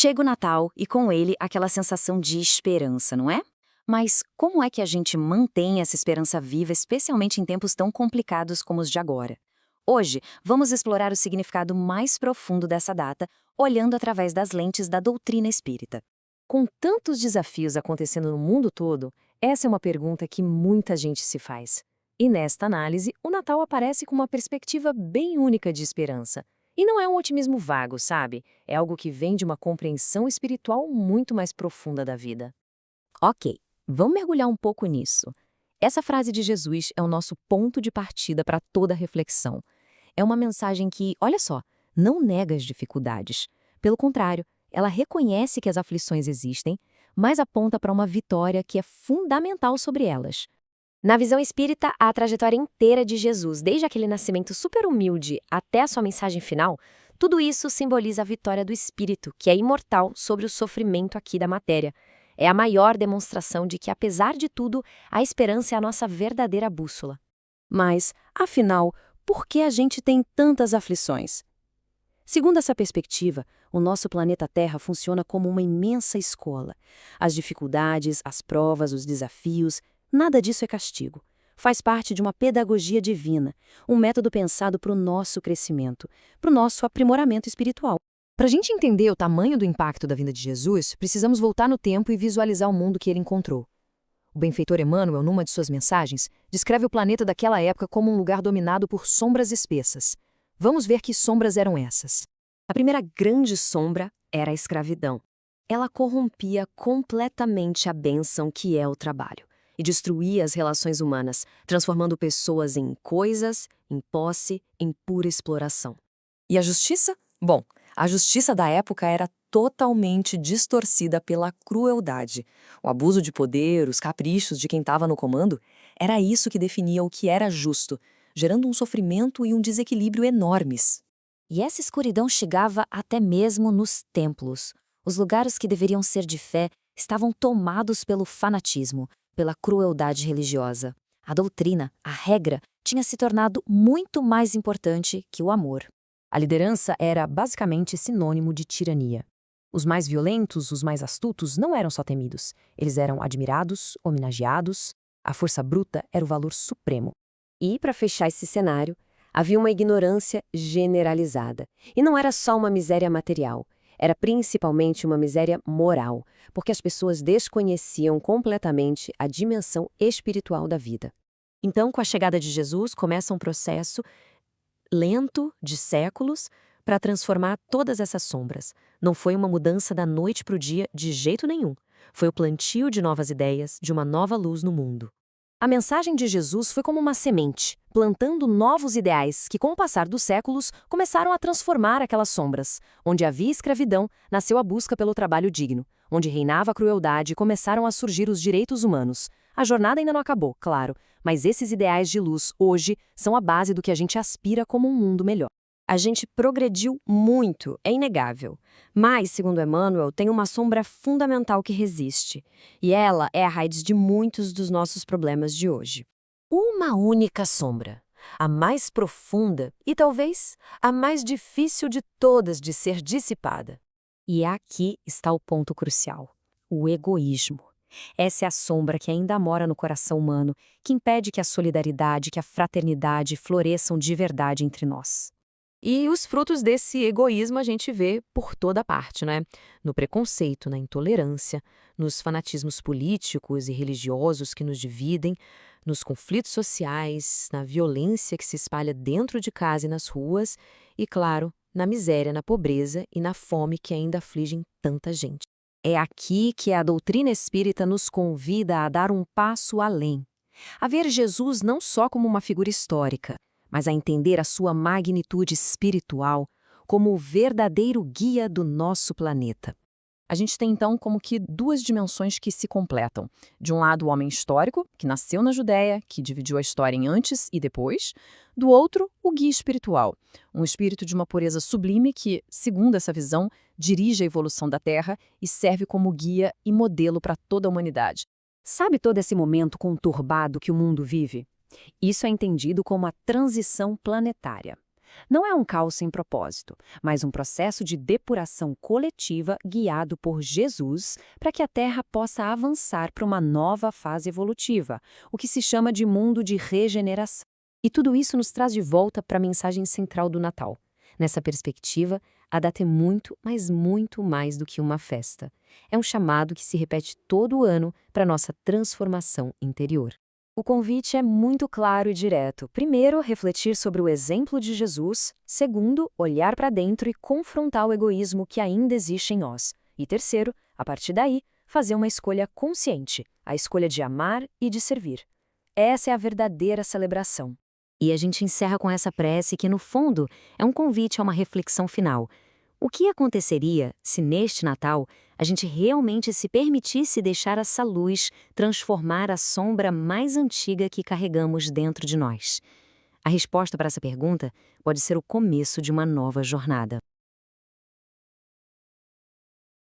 Chega o Natal e com ele aquela sensação de esperança, não é? Mas como é que a gente mantém essa esperança viva, especialmente em tempos tão complicados como os de agora? Hoje, vamos explorar o significado mais profundo dessa data, olhando através das lentes da doutrina espírita. Com tantos desafios acontecendo no mundo todo, essa é uma pergunta que muita gente se faz. E nesta análise, o Natal aparece com uma perspectiva bem única de esperança. E não é um otimismo vago, sabe? É algo que vem de uma compreensão espiritual muito mais profunda da vida. Ok, vamos mergulhar um pouco nisso. Essa frase de Jesus é o nosso ponto de partida para toda a reflexão. É uma mensagem que, olha só, não nega as dificuldades. Pelo contrário, ela reconhece que as aflições existem, mas aponta para uma vitória que é fundamental sobre elas. Na visão espírita, a trajetória inteira de Jesus, desde aquele nascimento super humilde até a sua mensagem final, tudo isso simboliza a vitória do espírito, que é imortal sobre o sofrimento aqui da matéria. É a maior demonstração de que, apesar de tudo, a esperança é a nossa verdadeira bússola. Mas, afinal, por que a gente tem tantas aflições? Segundo essa perspectiva, o nosso planeta Terra funciona como uma imensa escola. As dificuldades, as provas, os desafios, nada disso é castigo. Faz parte de uma pedagogia divina, um método pensado para o nosso crescimento, para o nosso aprimoramento espiritual. Para a gente entender o tamanho do impacto da vinda de Jesus, precisamos voltar no tempo e visualizar o mundo que ele encontrou. O benfeitor Emmanuel, numa de suas mensagens, descreve o planeta daquela época como um lugar dominado por sombras espessas. Vamos ver que sombras eram essas. A primeira grande sombra era a escravidão. Ela corrompia completamente a bênção que é o trabalho e destruía as relações humanas, transformando pessoas em coisas, em posse, em pura exploração. E a justiça? Bom, a justiça da época era totalmente distorcida pela crueldade. O abuso de poder, os caprichos de quem estava no comando, era isso que definia o que era justo, gerando um sofrimento e um desequilíbrio enormes. E essa escuridão chegava até mesmo nos templos. Os lugares que deveriam ser de fé estavam tomados pelo fanatismo, pela crueldade religiosa. A doutrina, a regra, tinha se tornado muito mais importante que o amor. A liderança era basicamente sinônimo de tirania. Os mais violentos, os mais astutos não eram só temidos. Eles eram admirados, homenageados. A força bruta era o valor supremo. E, para fechar esse cenário, havia uma ignorância generalizada. E não era só uma miséria material, era principalmente uma miséria moral, porque as pessoas desconheciam completamente a dimensão espiritual da vida. Então, com a chegada de Jesus, começa um processo lento, de séculos, para transformar todas essas sombras. Não foi uma mudança da noite para o dia de jeito nenhum. Foi o plantio de novas ideias, de uma nova luz no mundo. A mensagem de Jesus foi como uma semente, plantando novos ideais que, com o passar dos séculos, começaram a transformar aquelas sombras. Onde havia escravidão, nasceu a busca pelo trabalho digno. Onde reinava a crueldade, começaram a surgir os direitos humanos. A jornada ainda não acabou, claro, mas esses ideais de luz, hoje, são a base do que a gente aspira como um mundo melhor. A gente progrediu muito, é inegável. Mas, segundo Emmanuel, tem uma sombra fundamental que resiste. E ela é a raiz de muitos dos nossos problemas de hoje. Uma única sombra, a mais profunda e talvez a mais difícil de todas de ser dissipada. E aqui está o ponto crucial: o egoísmo. Essa é a sombra que ainda mora no coração humano, que impede que a solidariedade, que a fraternidade floresçam de verdade entre nós. E os frutos desse egoísmo a gente vê por toda parte, né? No preconceito, na intolerância, nos fanatismos políticos e religiosos que nos dividem, nos conflitos sociais, na violência que se espalha dentro de casa e nas ruas e, claro, na miséria, na pobreza e na fome que ainda afligem tanta gente. É aqui que a doutrina espírita nos convida a dar um passo além, a ver Jesus não só como uma figura histórica, mas a entender a sua magnitude espiritual como o verdadeiro guia do nosso planeta. A gente tem, então, como que duas dimensões que se completam. De um lado, o homem histórico, que nasceu na Judéia, que dividiu a história em antes e depois. Do outro, o guia espiritual, um espírito de uma pureza sublime que, segundo essa visão, dirige a evolução da Terra e serve como guia e modelo para toda a humanidade. Sabe todo esse momento conturbado que o mundo vive? Isso é entendido como a transição planetária. Não é um caos sem propósito, mas um processo de depuração coletiva guiado por Jesus para que a Terra possa avançar para uma nova fase evolutiva, o que se chama de mundo de regeneração. E tudo isso nos traz de volta para a mensagem central do Natal. Nessa perspectiva, a data é muito, mas muito mais do que uma festa. É um chamado que se repete todo ano para nossa transformação interior. O convite é muito claro e direto. Primeiro, refletir sobre o exemplo de Jesus. Segundo, olhar para dentro e confrontar o egoísmo que ainda existe em nós. E terceiro, a partir daí, fazer uma escolha consciente, a escolha de amar e de servir. Essa é a verdadeira celebração. E a gente encerra com essa prece que, no fundo, é um convite a uma reflexão final. O que aconteceria se, neste Natal, a gente realmente se permitisse deixar essa luz transformar a sombra mais antiga que carregamos dentro de nós? A resposta para essa pergunta pode ser o começo de uma nova jornada.